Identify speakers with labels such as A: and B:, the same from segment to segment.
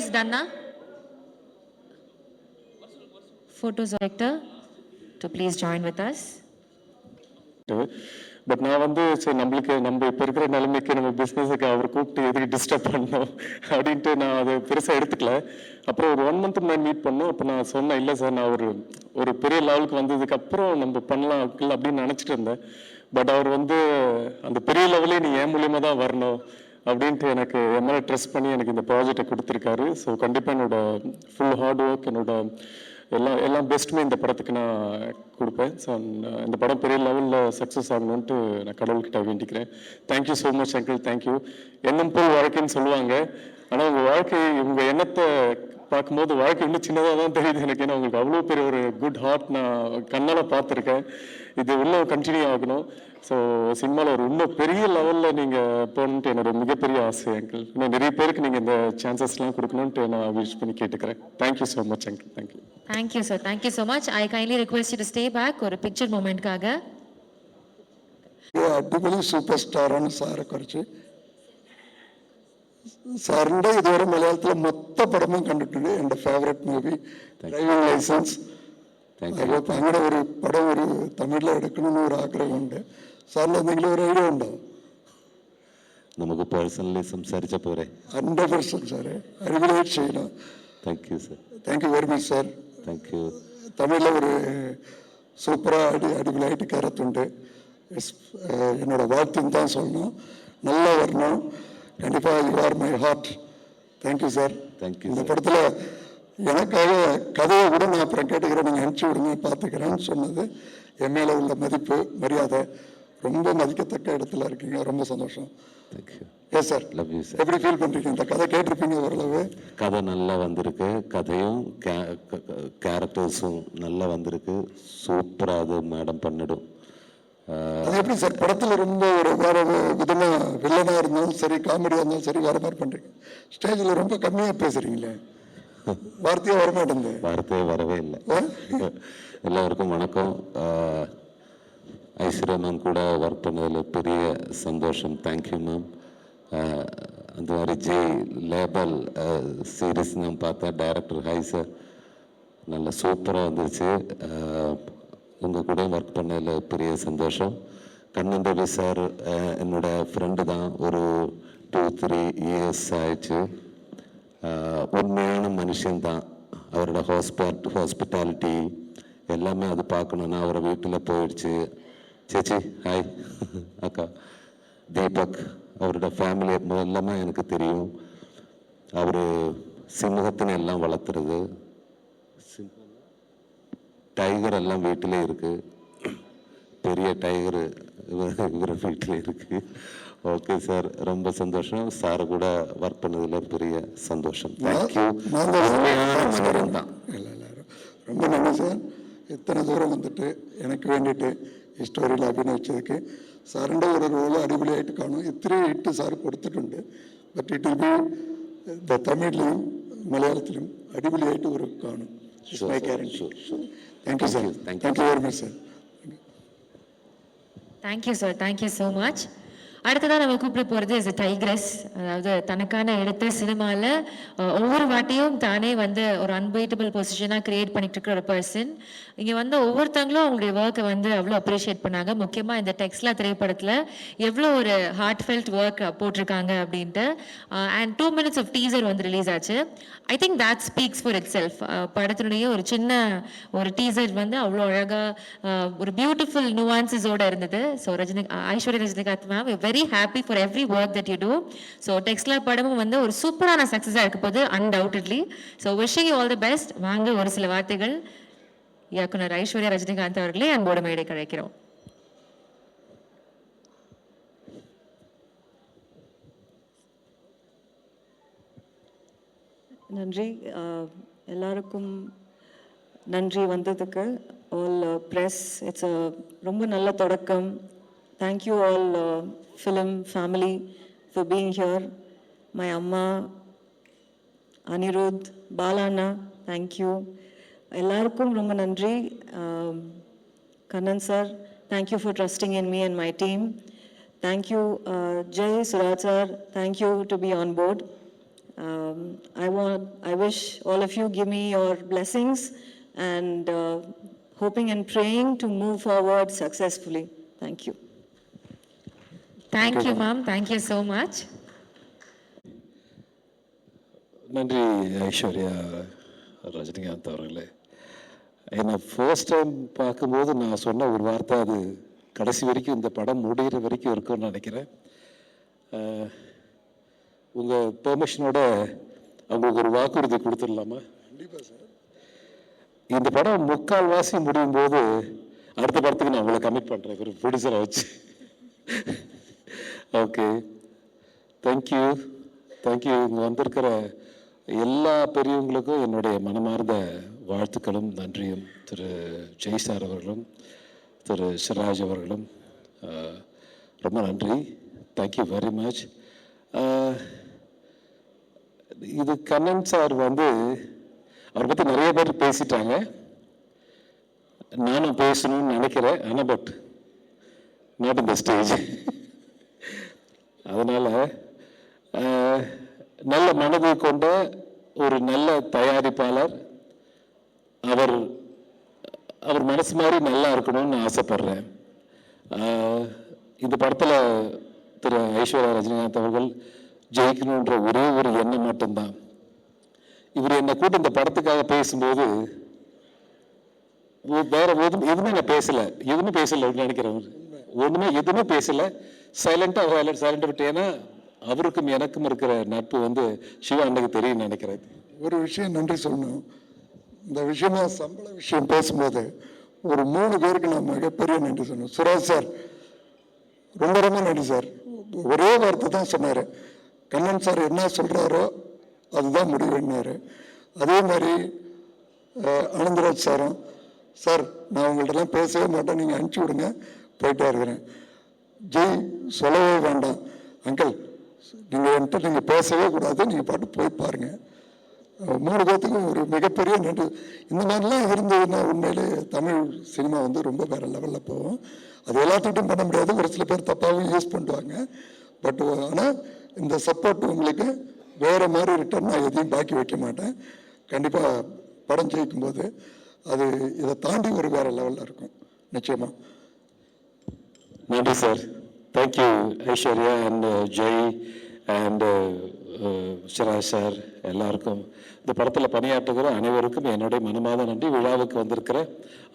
A: is done now. Photos director to please join with us.
B: But நான் வந்து சரி நம்மளுக்கு நம்ம இப்போ இருக்கிற நிலைமைக்கு நம்ம பிஸ்னஸுக்கு அவர் கூப்பிட்டு எதுக்கு டிஸ்டர்ப் பண்ணணும் அப்படின்ட்டு நான் அதை பெருசாக எடுத்துக்கல. அப்புறம் ஒரு 1 மந்த் முன்னாடி மீட் பண்ணோம். அப்போ நான் சொன்னேன், இல்லை சார் நான் ஒரு பெரிய லெவலுக்கு வந்ததுக்கப்புறம் நம்ம பண்ணலாம் அப்படின்னு நினச்சிட்டு இருந்தேன். பட் அவர் வந்து அந்த பெரிய லெவலே நீ என் மூலியமாக தான் வரணும் அப்படின்ட்டு எனக்கு என் மேலே ட்ரெஸ்ட் பண்ணி எனக்கு இந்த ப்ராஜெக்டை கொடுத்துருக்காரு. ஸோ கண்டிப்பாக என்னோட ஃபுல் ஹார்ட் ஒர்க், என்னோட எல்லாம் பெஸ்ட்டுமே இந்த படத்துக்கு நான் கொடுப்பேன். ஸோ இந்த படம் பெரிய லெவலில் சக்ஸஸ் ஆகணும்ன்ட்டு நான் கடவுள்கிட்ட வேண்டிக்கிறேன். Thank you so much uncle, thank you. எண்ணம் போல் வாழ்க்கைன்னு சொல்லுவாங்க. ஆனால் உங்கள் வாழ்க்கை, உங்கள் எண்ணத்தை பார்க்கும்போது வாழ்க்கை இன்னும் சின்னதாக தான் தெரியுது எனக்கு. ஏன்னா உங்களுக்கு அவ்வளோ பெரிய ஒரு குட் ஹார்ட் நான் கண்ணால் பார்த்துருக்கேன். இது இன்னும் கண்டினியூ ஆகணும். ஸோ சினிமாவில் ஒரு இன்னும் பெரிய லெவலில் நீங்கள் போகணுன்ட்டு என்னோட மிகப்பெரிய ஆசை அங்கிள். இன்னும் நிறைய பேருக்கு நீங்கள் இந்த சான்சஸ்லாம் கொடுக்கணுன்ட்டு நான் விஷ் பண்ணி கேட்டுக்கிறேன். Thank you so much uncle. Thank you.
A: Thank you, sir. Thank you so much. I kindly request you to stay back ஒரு பிக்சர் மூமெண்ட்காக.
C: അടിപൊളി സൂപ്പർ സ്റ്റാറാണ് സാറെ കുറിച്ച്. സാറിൻ്റെ ഇതുവരെ മലയാളത്തിലെ മൊത്ത പടമും കണ്ടിട്ടുണ്ട്. എൻ്റെ ഫേവറേറ്റ് മൂവി ഡ്രൈവിംഗ് ലൈസൻസ്. അപ്പോൾ അങ്ങനെ ഒരു പടം ഒരു തമിഴിൽ എടുക്കണമെന്ന് ഒരു ആഗ്രഹമുണ്ട്. സാറിന് എന്തെങ്കിലും ഒരു ഐഡിയ ഉണ്ടോ?
D: നമുക്ക് പേഴ്സണലി സംസാരിച്ച പോരെ?
C: 100% സാറേ, അടിപൊളിയായിട്ട് ചെയ്യണം.
D: Thank you sir.
C: Thank you very much sir.
D: Thank you.
C: തമിഴിൽ ഒരു സൂപ്പറാக അടിപൊളിയായിട്ട് കയറത്തുണ്ട്. என்னோட வாழ்த்துன்னு தான் சொல்லணும். நல்லா வரணும். கண்டிப்பாக you are my heart. Thank you sir.
D: Thank you.
C: இந்த படத்தில் எனக்காக கதையை கூட நான் அப்புறம் கேட்டுக்கிறேன், நீங்கள் அனுப்பிச்சி விடுங்க, பார்த்துக்கிறேன்னு சொன்னது என் மேலே உள்ள மதிப்பு, மரியாதை. ரொம்ப மதிக்கத்தக்க இடத்துல இருக்கீங்க. ரொம்ப சந்தோஷம்.
D: Thank you.
C: Yes sir.
D: Love you sir.
C: எப்படி ஃபீல் பண்ணுறீங்க? இந்த கதை கேட்டிருப்பீங்க ஓரளவு.
D: கதை நல்லா வந்திருக்கு. கதையும் கேரக்டர்ஸும் நல்லா வந்திருக்கு. சூப்பராக அது மேடம் பண்ணிடும்.
C: அது எப்படி சார் படத்தில் ரொம்ப ஒரு வேறு விதமாக வில்லனாக இருந்தாலும் சரி, காமெடியாக இருந்தாலும் சரி, வேறு மாதிரி பண்ணுறீங்க. ஸ்டேஜில் ரொம்ப கம்மியாக பேசுகிறீங்களே, வார்த்தையே வரமாட்டேங்குது.
D: வார்த்தையே வரவே இல்லை. எல்லாருக்கும் வணக்கம். ஐஸ்வர்யா மேம் கூட ஒர்க் பண்ணதில் பெரிய சந்தோஷம். Thank you ma'am. அந்த மாதிரி ஜெய் லேபல் சீரீஸ் நான் பார்த்தேன். டைரக்டர் ஹாய் சார், நல்லா சூப்பராக வந்துருச்சு. உங்கள் கூட ஒர்க் பண்ணதில் பெரிய சந்தோஷம். கண்ணன் ரவி சார் என்னோட ஃப்ரெண்டு தான். ஒரு 2-3 இயர்ஸ் ஆயிடுச்சு. உண்மையான மனுஷன்தான். அவரோட ஹாஸ்பிட்டாலிட்டி எல்லாமே அது பார்க்கணுன்னா அவரை வீட்டில் போயிடுச்சு. சேச்சி ஹாய். அக்கா தீபக், அவரோட ஃபேமிலி எல்லாமே எனக்கு தெரியும். அவர் சிம்மத்தினை எல்லாம் வளர்த்துறது. டைகர் எல்லாம் வீட்டிலே இருக்கு. பெரிய டைகர் இவர வீட்டிலே இருக்கு. ஓகே சார், ரொம்ப சந்தோஷம். சார் கூட ஒர்க் பண்ணதில் பெரிய சந்தோஷம். தேங்க்யூ. தான்
C: ரொம்ப நன்றி சார். இத்தனை தூரம் வந்துட்டு எனக்கு வேண்டிட்டு ഹിസ്റ്റോറിയിൽ അഭിനയിച്ചതൊക്കെ സാറിൻ്റെ ഒരു റോള് അടിപൊളിയായിട്ട് കാണും. ഇത്രയും ഹിറ്റ് സാർ കൊടുത്തിട്ടുണ്ട്. ബട്ട് ഇറ്റ് വിൽ ബി തമിഴിലും മലയാളത്തിലും അടിപൊളിയായിട്ട് ഒരു കാണും. My guarantee. Thank you sir. Thank you very much sir.
A: Thank you sir. Thank you so much. அடுத்ததான் நம்ம கூப்பிட போகிறது இஸ் டைக்ரஸ். அதாவது தனக்கான இடத்த சினிமாவில் ஒவ்வொரு வாட்டியும் தானே வந்து ஒரு அன்பைட்டபிள் பொசிஷனாக கிரியேட் பண்ணிட்டு இருக்கிற ஒரு பர்சன். இங்கே வந்து ஒவ்வொருத்தங்களும் அவங்களுடைய ஒர்க்கை வந்து அவ்வளோ அப்ரிஷியேட் பண்ணாங்க. முக்கியமாக இந்த டெக்ஸ்லா திரைப்படத்தில் எவ்வளோ ஒரு ஹார்ட் ஃபெல்ட் ஒர்க் போட்டிருக்காங்க அப்படின்ட்டு. அண்ட் 2 minutes ஆஃப் டீசர் வந்து ரிலீஸ் ஆச்சு. I think that speaks for it self. படத்தினுடைய ஒரு சின்ன ஒரு டீசர் வந்து அவ்வளோ அழகாக ஒரு பியூட்டிஃபுல் நுவான்சஸோடு இருந்தது. So Aishwarya Rajinikanth ma'am, very happy for every work that you do. So டெக்ஸ்லா படமும் வந்து ஒரு சூப்பரான சக்ஸஸாக இருக்க போது undoubtedly. So wishing you all the best. வாங்க ஒரு சில வார்த்தைகள் இயக்குனர் ஐஸ்வர்யா ரஜினிகாந்த் அவர்களே அன்போடு மேடை கழைக்கிறோம்.
E: நன்றி. எல்லாருக்கும் நன்றி வந்ததுக்கு. ஆல் ப்ரெஸ், இட்ஸ் ரொம்ப நல்ல தொடக்கம். Thank you all film family for being here. My அம்மா, அனிருத், பாலாண்ணா, தேங்க்யூ. எல்லாருக்கும் ரொம்ப நன்றி. Kannan sir, thank you for trusting in me and my team. Thank you Jai, Suraj sir, thank you to be on board. I wish all of you give me your blessings and hoping and praying to move forward successfully. Thank you.
A: Thank you, ma'am. Thank you so much.
F: நன்றி ஐஸ்வர்யா ரஜினிகாந்த் அவர்களே. என்னை first time பார்க்கும்போது நான் சொன்ன ஒரு வார்த்தை அது கடைசி வரைக்கும் இந்த படம் முடிகிற வரைக்கும் இருக்கும்னு நினைக்கிறேன். உங்கள் பெர்மிஷனோட அவங்களுக்கு ஒரு வாக்குறுதி கொடுத்துடலாமா?
C: கண்டிப்பாக சார்.
F: இந்த படம் முக்கால்வாசி முடியும் போது அடுத்த படத்துக்கு நான் உங்களை கமிட் பண்ணுறேன் ஒரு ப்ரொடியூசரை வச்சு. Okay, thank you. இங்கே வந்திருக்கிற எல்லா பெரியவங்களுக்கும் என்னுடைய மனமார்ந்த வாழ்த்துக்களும் நன்றியும். திரு ஜெய் சார் அவர்களும் திரு சிராஜ் அவர்களும் ரொம்ப நன்றி. Thank you very much. இது கண்ணன் சார் அவரை பற்றி நிறைய பேர் பேசிட்டாங்க, நானும் பேசணும்னு நினைக்கிறேன். ஆனால் but not in the stage. அதனால் நல்ல மனதை கொண்ட ஒரு நல்ல தயாரிப்பாளர், அவர் மனசு மாதிரி நல்லா இருக்கணும்னு நான் ஆசைப்படுறேன். இந்த படத்தில் திரு ஐஸ்வர்யா ரஜினிகாந்த் அவர்கள் ஜெயிக்கணுன்ற ஒரே ஒரு எண்ணம் மட்டும்தான். இவர் என்னை கூட்டு இந்த படத்துக்காக பேசும்போது வேற எதுவுமே நான் பேசலை, நினைக்கிறேன். எதுவுமே பேசலை, சைலண்டாக விட்டு. ஏன்னா அவருக்கும் எனக்கும் இருக்கிற நட்பு சிவா அன்னைக்கு தெரியும் நினைக்கிறேன்.
C: ஒரு விஷயம் நன்றி சொல்லணும். இந்த விஷயமா சம்பள விஷயம் பேசும்போது ஒரு 3 பேருக்கு நான் மிகப்பெரிய நன்றி சொன்னேன். சுராஜ் சார் ரொம்ப ரொம்ப நன்றி சார். ஒரே வார்த்தை தான் சொன்னார், கண்ணன் சார் என்ன சொல்கிறாரோ அதுதான் முடிவுன்னாரு. அதே மாதிரி ஆனந்தராஜ் சாரும், சார் நான் உங்கள்கிட்டலாம் பேசவே மாட்டேன், நீங்கள் அனுப்பிச்சி விடுங்க, போயிட்டே இருக்கிறேன். ஜெய் சொல்லவே வேண்டாம் அங்கிள், நீங்கள் பேசவே கூடாது, நீங்கள் பாட்டு போய் பாருங்கள். 3 பேர்த்துக்கும் ஒரு மிகப்பெரிய நன்றி. இந்த மாதிரிலாம் இருந்ததுன்னா உண்மையிலே தமிழ் சினிமா ரொம்ப வேறு லெவலில் போகும். அது எல்லாத்துக்கிட்டும் பண்ண முடியாது, ஒரு சில பேர் தப்பாகவும் யூஸ் பண்ணுவாங்க. பட் ஆனால் இந்த சப்போர்ட் உங்களுக்கு வேறு மாதிரி ரிட்டர்ன் நான் எதையும் பாக்கி வைக்க மாட்டேன். கண்டிப்பாக படம் ஜெயிக்கும் போது அது இதை தாண்டி ஒரு வேறு லெவலில் இருக்கும் நிச்சயமாக.
F: நன்றி sir. Thank you Aishwarya and Jai and Siraj sir எல்லாருக்கும். இந்த படத்தில் பணியாற்றுகிற அனைவருக்கும் என்னுடைய மனமார்ந்த நன்றி. விழாவுக்கு வந்திருக்கிற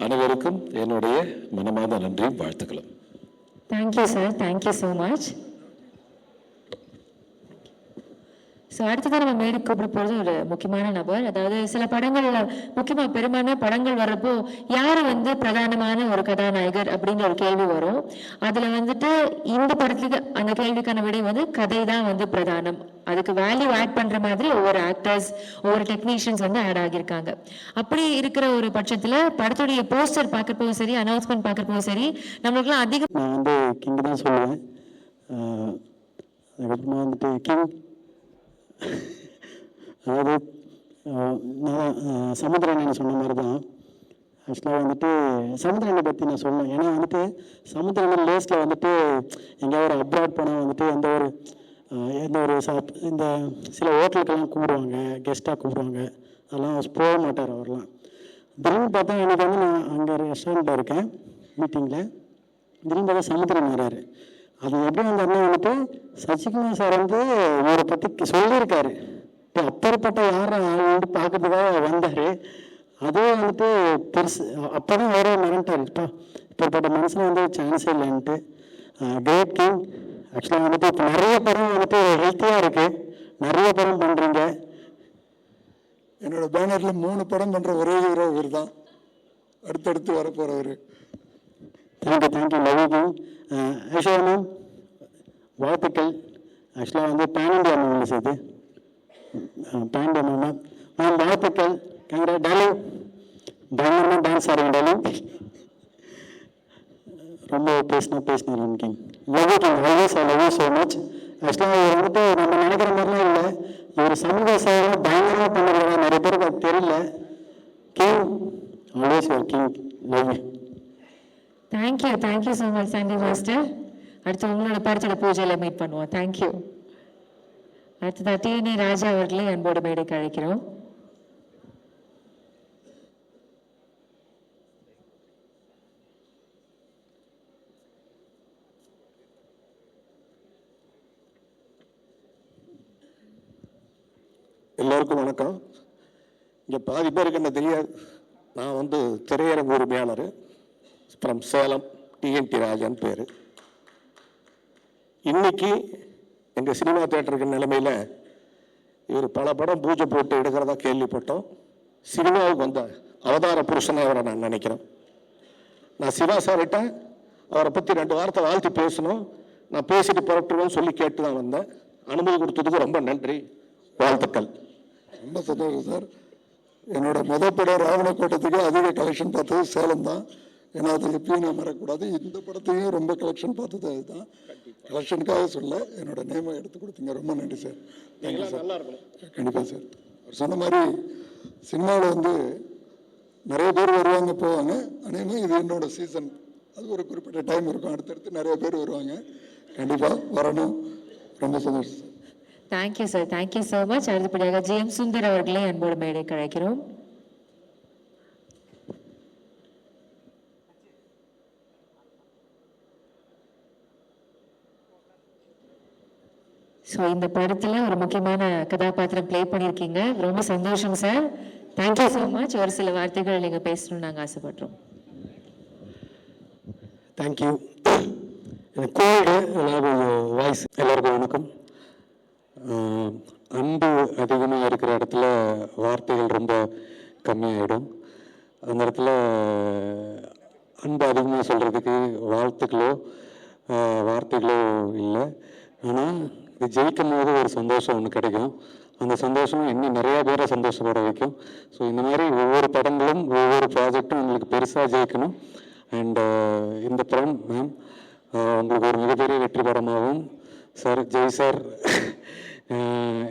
F: அனைவருக்கும் என்னுடைய மனமார்ந்த நன்றியும் வாழ்த்துக்களும்.
A: Thank you sir, thank you so much. So அடுத்ததான் நம்ம மேடைக்கு கூப்பிட போகிறது ஒரு முக்கியமான நபர். அதாவது சில படங்கள்ல முக்கியமாக பெரும்பான்மை படங்கள் வர்றப்போ யார் பிரதானமான ஒரு கதாநாயகர் அப்படிங்கிற ஒரு கேள்வி வரும். அதில் இந்த படத்துக்கு அந்த கேள்விக்கான விடை கதை தான் பிரதானம். அதுக்கு வேல்யூ ஆட் பண்ணுற மாதிரி ஒவ்வொரு ஆக்டர்ஸ் ஒவ்வொரு டெக்னீஷியன்ஸ் ஆட் ஆகியிருக்காங்க. அப்படி இருக்கிற ஒரு பட்சத்தில் படத்துடைய போஸ்டர் பார்க்குறப்போ சரி, அனௌன்ஸ்மெண்ட் பார்க்குறப்போ சரி, நம்மளுக்குலாம் அதிகம்
G: நான் கிங் தான் சொல்லுவேன். அதுக்கப்புறமா கிங் அதாவது நான் சமுத்திரன் சொன்ன மாதிரி தான். ஆக்சுவலாக சமுத்திரனை பற்றி நான் சொன்னேன். ஏன்னா சமுத்திரன் லேஸில் எங்கேயாவது ஒரு அப்ராட் போனால் எந்த ஒரு இந்த சில ஹோட்டலுக்கெல்லாம் கூப்பிடுவாங்க, கெஸ்ட்டாக கூப்பிடுவாங்க, அதெல்லாம் போக மாட்டார் அவர்லாம். திடீர்னு பார்த்தா எனக்கு நான் அங்கே ரெஸ்டாரண்ட்டில் இருக்கேன் மீட்டிங்கில், திடீர்னு பார்த்தா சமுத்திரன் வர்றாரு. அது எப்படி வந்தாருன்னா சசிகுமார் சார் இவரை பற்றி சொல்லியிருக்காரு. இப்போ அப்பேற்பட்ட யாரும் பார்க்கறதுக்காக வந்தார். அதே பெருசு. அப்போ தான் அவரே மிரண்டார், இப்பேற்பட்ட மனுஷன் சான்ஸே இல்லைன்ட்டு. Great king. ஆக்சுவலாக இப்போ நிறைய படம் ஹெல்த்தியாக இருக்குது, நிறைய படம் பண்ணுறீங்க.
C: என்னோட பேனரில் 3 படம் பண்ணுற ஒரே ஹீரோ இவர் தான், அடுத்தடுத்து வரப்போகிறவர்.
G: Thank you love king. Aishwarya ma'am வாழ்த்துக்கள். ஆக்சுவலாக பேன் இண்டியா மூவிஸ் அது பேன் இண்டியா மூவி மேம் வாழ்த்துக்கள். கங்கரா டாலிங், பயங்கரமாக டான்ஸ் ஆடுங்க டாலிங். ரொம்ப பேசினேன் king. Love you king, always I love you so much. ஆக்சுவலாக இவர் நம்ம நினைக்கிற மாதிரிலாம் இல்லை, இவர் சமூக சேவை பயங்கரமாக பண்ணுறாங்க, நிறைய பேருக்கு அது தெரியல. King, always your king. Love you.
A: Thank you so much Sandy master. அடுத்து உங்களோட படத்தோட பூஜையில் மீட் பண்ணுவோம். தேங்க்யூ. அடுத்ததா டிஎன்ஏ ராஜா அவர்களை அன்போடு மேடைக்கு அழைக்கிறோம்.
H: எல்லோருக்கும் வணக்கம். இங்கே பாதி பேருக்கு என்ன தெரியாது, நான் வந்து திரையரங்கு உரிமையாளர் ஃப்ரம் சேலம், டிஎன்டி ராஜான்னு பேர். இன்னைக்கு எங்கள் சினிமா தேட்டருக்கு நிலைமையில் இவர் பல படம் பூஜை போட்டு எடுக்கிறதா கேள்விப்பட்டோம். சினிமாவுக்கு வந்த அவதார புருஷனை அவரை நான் நினைக்கிறேன். நான் சிவா சார்கிட்ட அவரை பற்றி 2 வார்த்தை வாழ்த்து பேசணும், நான் பேசிட்டு புறட்டுருவேன்னு சொல்லி கேட்டு தான் வந்தேன். அனுமதி கொடுத்ததுக்கு ரொம்ப நன்றி, வாழ்த்துக்கள்.
C: ரொம்ப சந்தோஷம் சார். என்னோட படம் ராவணக்கோட்டத்துக்கு அதிக கலெக்ஷன் பார்த்தது சேலம் தான். ஏன்னா அதை எப்பயும் நான் மறக்கக்கூடாது. இந்த படத்தையும் ரொம்ப கலெக்ஷன் பார்த்தது அதுதான். கலெக்ஷனுக்காக சொல்ல என்னோட நேமை எடுத்து கொடுத்தீங்க, ரொம்ப நன்றி சார். Thank you sir. கண்டிப்பாக சார். அவர் சொன்ன மாதிரி சினிமாவில் வந்து நிறைய பேர் வருவாங்க போவாங்க. அநேகமாக இது என்னோட சீசன். அது ஒரு குறிப்பிட்ட டைம் இருக்கும், அடுத்தடுத்து நிறைய பேர் வருவாங்க. கண்டிப்பாக வரணும். ரொம்ப சந்தோஷம் sir.
A: Thank you sir, thank you so much. அடுத்தபடியாக ஜிஎம் சுந்தர் அவர்களை அன்போடு மேடைக்கு அழைக்கிறோம். ஸோ இந்த படத்தில் ஒரு முக்கியமான கதாபாத்திரம் ப்ளே பண்ணியிருக்கீங்க, ரொம்ப சந்தோஷம் சார். Thank you so much. ஒரு சில வார்த்தைகள் நீங்கள் பேசணும்னு நாங்கள் ஆசைப்படுறோம்.
G: தேங்க்யூ. எனக்கு கோல்டு வாய்ஸ். எல்லாருக்கும் வணக்கம்.
B: அன்பு அதிகமாக இருக்கிற இடத்துல வார்த்தைகள் ரொம்ப கம்மியாயிடும். அந்த இடத்துல அன்பு அதிகமாக சொல்கிறதுக்கு வார்த்தைகளோ இல்லை. ஆனால் இது ஜெயிக்கும் போது ஒரு சந்தோஷம் ஒன்று கிடைக்கும். அந்த சந்தோஷம் இன்னும் நிறையா பேரை சந்தோஷப்பட வைக்கும். ஸோ இந்த மாதிரி ஒவ்வொரு படங்களும் ஒவ்வொரு ப்ராஜெக்டும் உங்களுக்கு பெருசாக ஜெயிக்கணும். அண்டு இந்த படம் மேம் உங்களுக்கு ஒரு மிகப்பெரிய வெற்றி படமாகவும் சார், ஜெய் சார்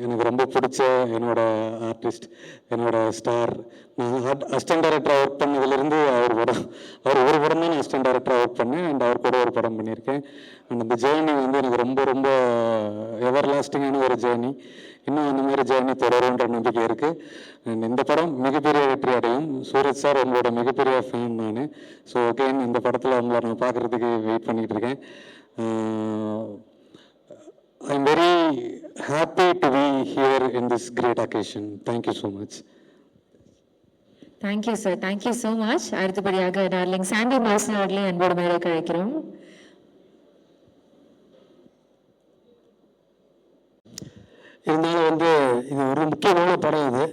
B: எனக்கு ரொம்ப பிடிச்ச என்னோட ஆர்டிஸ்ட், என்னோட ஸ்டார். நான் அசிஸ்டன்ட் டைரக்டராக ஒர்க் பண்ணதுலேருந்து அவர் ஒரு படம் தான் நான் அசிஸ்டன்ட் டைரக்டராக ஒர்க் பண்ணேன். அண்ட் அவர் கூட ஒரு படம் பண்ணியிருக்கேன். அண்ட் அந்த ஜேர்னி வந்து எனக்கு ரொம்ப ரொம்ப எவர் லாஸ்டிங்கான ஒரு ஜேர்னி. இன்னும் அந்த மாதிரி ஜேர்னி தொடருன்ற நம்பிக்கை இருக்குது. அண்ட் இந்த படம் மிகப்பெரிய வெற்றி அடையும். சூரஜ் சார் உங்களோட மிகப்பெரிய ஃபேன் நான். ஸோ அகெயின் இந்த படத்தில் உங்களை நான் பார்க்குறதுக்கு வெயிட் பண்ணிகிட்டு இருக்கேன். I'm very happy to be here in this great occasion. Thank you so much.
A: Thank you sir, thank you so much. அடுத்தபடியாக டார்லிங் சாண்டி மாஸ்டர் அவர்களை அன்போடு மேடைக்கு அழைக்கிறோம்.
G: இருந்தாலும் வந்து இது ஒரு முக்கியமான படம். இது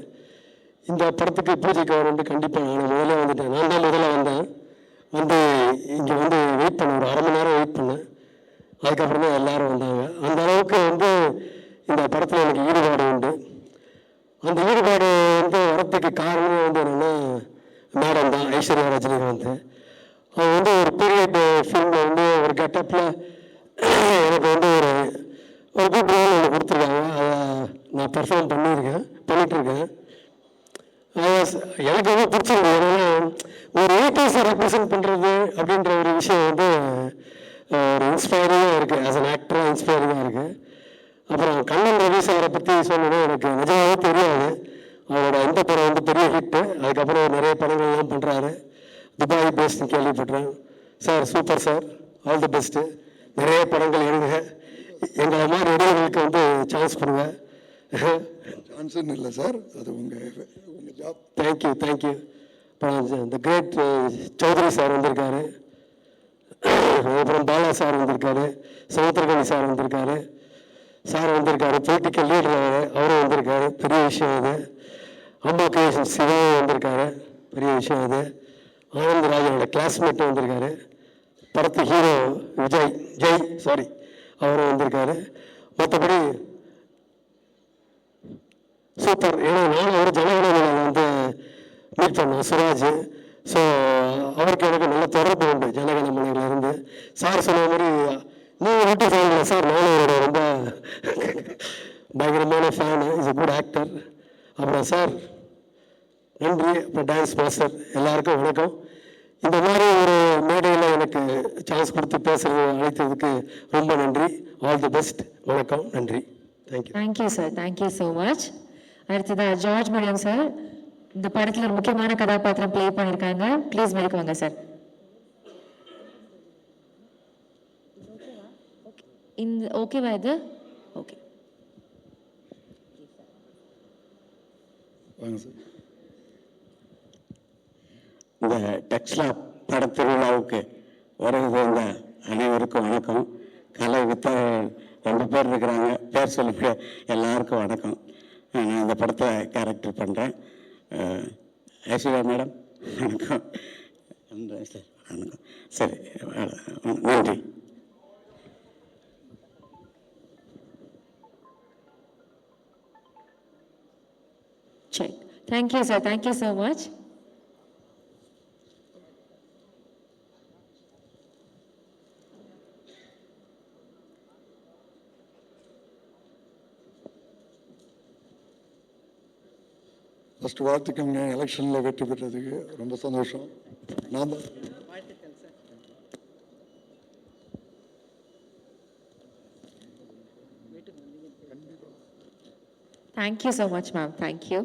G: இந்த படத்துக்கு பூஜைக்கு வரணுன்ட்டு கண்டிப்பாக நான் முதல்ல வந்துட்டேன். நான் தான் முதல்ல வந்தேன். இங்கே வெயிட் பண்ணேன், ஒரு 1/2 மணி நேரம் வெயிட் பண்ணேன். அதுக்கப்புறம் தான் எல்லாரும் வந்தாங்க. அந்த அளவுக்கு இந்த படத்தில் எனக்கு ஈடுபாடு உண்டு. அந்த ஈடுபாடு வரத்துக்கு காரணம் என்னென்னா மேடம் தான், ஐஸ்வர்யா ரஜினிகாந்த். அவங்க ஒரு பீரியட் ஃபிலிமில் ஒரு கெட்டப்பில் எனக்கு ஒரு குட் ரோல் ஒன்று கொடுத்துருக்காங்க. அதை நான் பெர்ஃபார்ம் பண்ணிகிட்ருக்கேன். எனக்கு பிடிச்சிருக்கு. ஏன்னா ஒரு 80s ரெப்ரசன்ட் பண்ணுறது அப்படின்ற ஒரு விஷயம் ஒரு இன்ஸ்பைரிங்காக இருக்குது. ஆஸ் அன் ஆக்டராக இன்ஸ்பைரிங்காக இருக்குது. அப்புறம் கண்ணன் ரவி சாரை பற்றி சொல்லணும், எனக்கு நிஜமாகவே தெரியாது. அவரோட இந்த படம் பெரிய ஹிட்டு. அதுக்கப்புறம் நிறைய படங்கள்லாம் பண்ணுறாரு. துபாய் பேஸ்ட்னு கேள்விப்பட்டேன். Sir super sir, all the best. நிறைய படங்கள் எடுங்க. எங்களை மாதிரி இடைவெளிகளுக்கு சான்ஸ் கொடுங்க.
C: சான்ஸ்ன்னு இல்லை சார், அது உங்கள் ஜாப்.
G: தேங்க்யூ. அப்புறம் இந்த கிரேட் சௌத்ரி சார் வந்திருக்காரு. அப்புறம் பாலா சார் வந்திருக்காரு. சமுத்திரகனி சார் வந்திருக்காரு. பொலிட்டிக்கல் லீடர் அவரும் வந்திருக்காரு. பெரிய விஷயம் அது. அம்மா கிரியேஷன் சிவாவும் வந்திருக்காரு. பெரிய விஷயம் அது. ஆனந்த் ராஜனோட கிளாஸ்மேட்டும் வந்திருக்காரு. படத்து ஹீரோ ஜெய் அவரும் வந்திருக்காரு. மற்றபடி சூப்பர். ஏன்னா நானும் ஒரு ஜனகணமனை மீட் பண்ணேன், சுராஜ். ஸோ அவருக்கு எனக்கு நல்ல தொடர்பு உண்டு ஜனகணமனையிலேருந்து. சார் சொன்ன மாதிரி நீங்கள் வீட்டு ஃபேன் சார், நானும் அவரோட ரொம்ப பயங்கரமான fan. Is a good actor. அப்புறம் சார் நன்றி. அப்புறம் டான்ஸ் மாஸ்டர் எல்லாருக்கும் வணக்கம். இந்த மாதிரி ஒரு மேடையில் எனக்கு சான்ஸ் கொடுத்து பேசுகிறது அழைத்ததுக்கு ரொம்ப நன்றி. All the best. வணக்கம், நன்றி. Thank you.
A: Thank you sir, thank you so much. அடுத்ததா ஜார்ஜ் மரியம் சார், இந்த படத்துல ஒரு முக்கியமான கதாபாத்திரம் ப்ளே பண்ணியிருக்காங்க. ப்ளீஸ் மேலுக்கு வாங்க சார். இந்த ஓகேவா இது? ஓகே.
C: வாங்க சார்.
H: இந்த டெக்ஸ்லா படத்திருவிழாவுக்கு வருகை தந்த அனைவருக்கும் வணக்கம். கலை வித்த 2 பேர் இருக்கிறாங்க, பேர் சொல்ல எல்லாருக்கும் வணக்கம். நான் இந்த படத்தை கேரக்டர் பண்ணுறேன். ஐஸ்வர்யா மேடம் வணக்கம். சார் வணக்கம். சரி, நன்றி.
A: சரி, thank you sir, thank you so much.
C: First வாழ்த்துக்கங்க, எலெக்ஷனில் வெற்றி பெற்றதுக்கு ரொம்ப சந்தோஷம். நான் தான்
A: thank you so much ma'am, thank you.